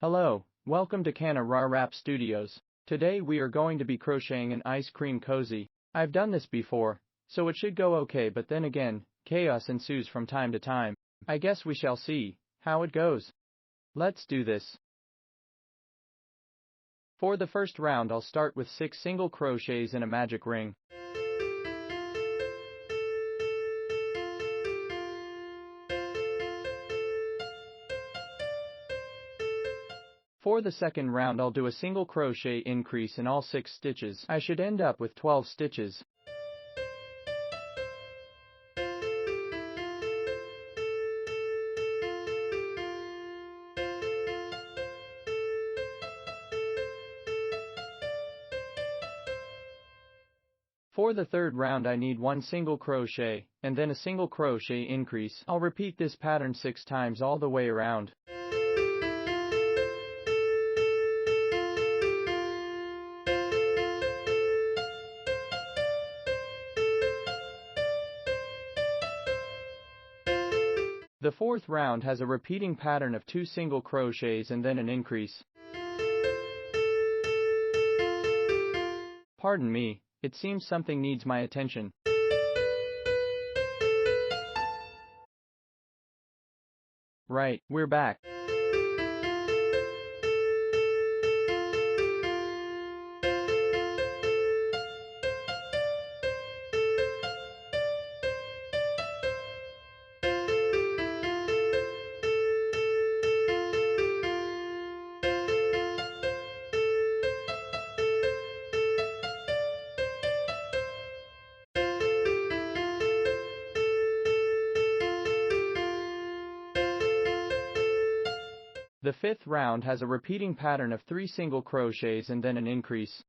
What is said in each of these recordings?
Hello, welcome to Canararap Studios. Today we are going to be crocheting an ice cream cozy. I've done this before, so it should go okay, but then again, chaos ensues from time to time. I guess we shall see how it goes. Let's do this. For the first round I'll start with 6 single crochets in a magic ring. For the second round I'll do a single crochet increase in all 6 stitches. I should end up with 12 stitches. For the third round I need 1 single crochet, and then a single crochet increase. I'll repeat this pattern 6 times all the way around. The fourth round has a repeating pattern of 2 single crochets and then an increase. Pardon me, it seems something needs my attention. Right, we're back. The fifth round has a repeating pattern of 3 single crochets and then an increase.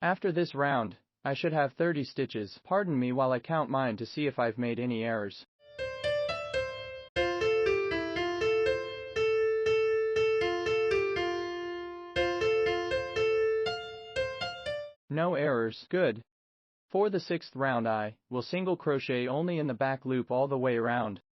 After this round, I should have 30 stitches. Pardon me while I count mine to see if I've made any errors. No errors, good. For the sixth round I will single crochet only in the back loop all the way around.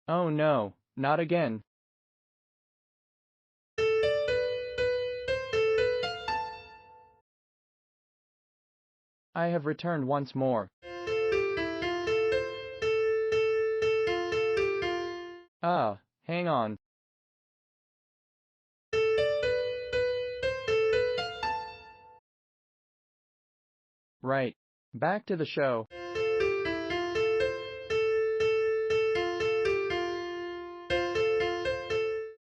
Oh no, not again. I have returned once more. Hang on. Right. Back to the show.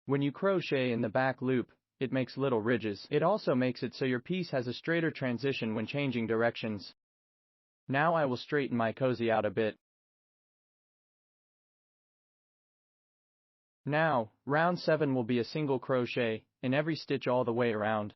When you crochet in the back loop, it makes little ridges. It also makes it so your piece has a straighter transition when changing directions. Now I will straighten my cozy out a bit. Now, round 7 will be a single crochet in every stitch all the way around.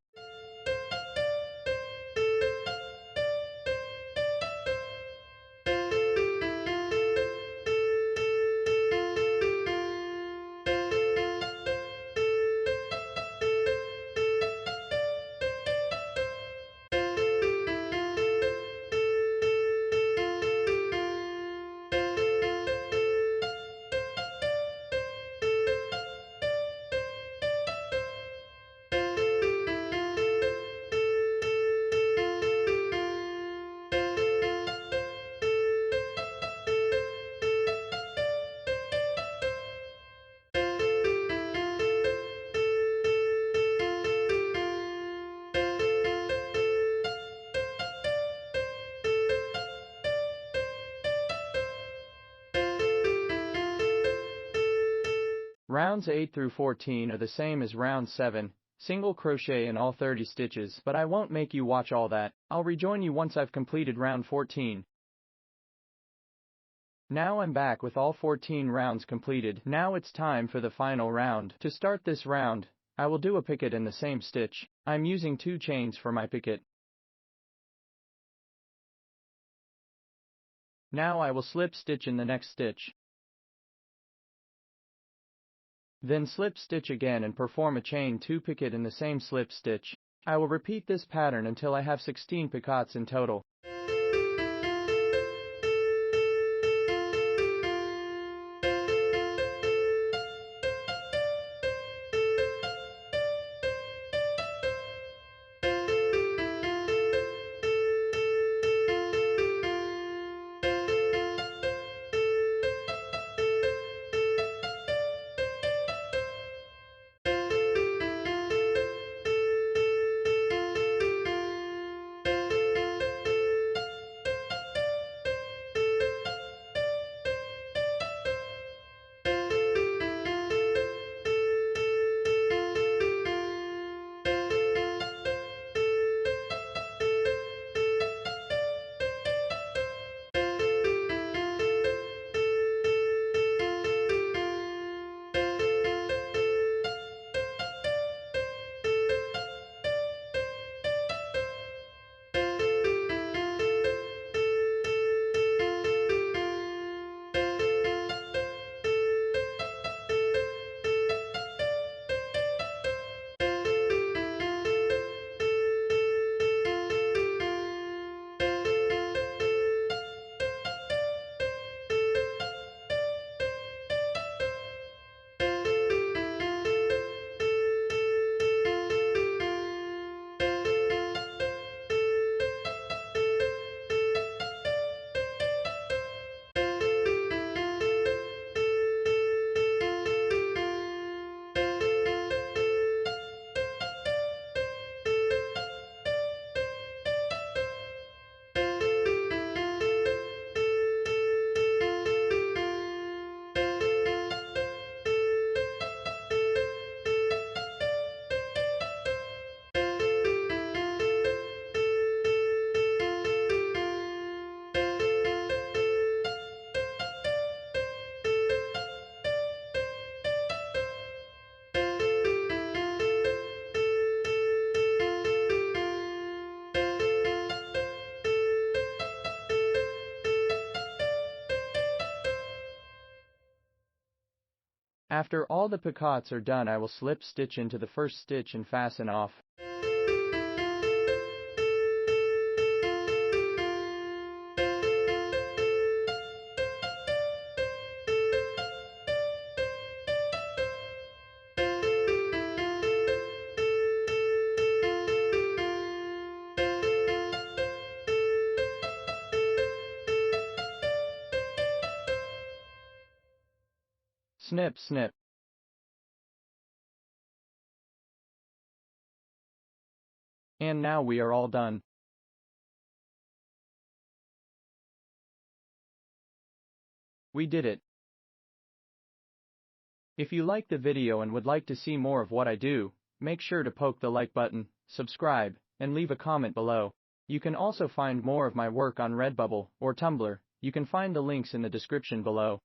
Rounds 8 through 14 are the same as round 7, single crochet in all 30 stitches, but I won't make you watch all that. I'll rejoin you once I've completed round 14. Now I'm back with all 14 rounds completed. Now it's time for the final round. To start this round, I will do a picot in the same stitch. I'm using 2 chains for my picot. Now I will slip stitch in the next stitch. Then slip stitch again and perform a chain 2 picot in the same slip stitch. I will repeat this pattern until I have 16 picots in total. After all the picots are done, I will slip stitch into the first stitch and fasten off. Snip, snip. And now we are all done. We did it. If you liked the video and would like to see more of what I do, make sure to poke the like button, subscribe, and leave a comment below. You can also find more of my work on Redbubble or Tumblr. You can find the links in the description below.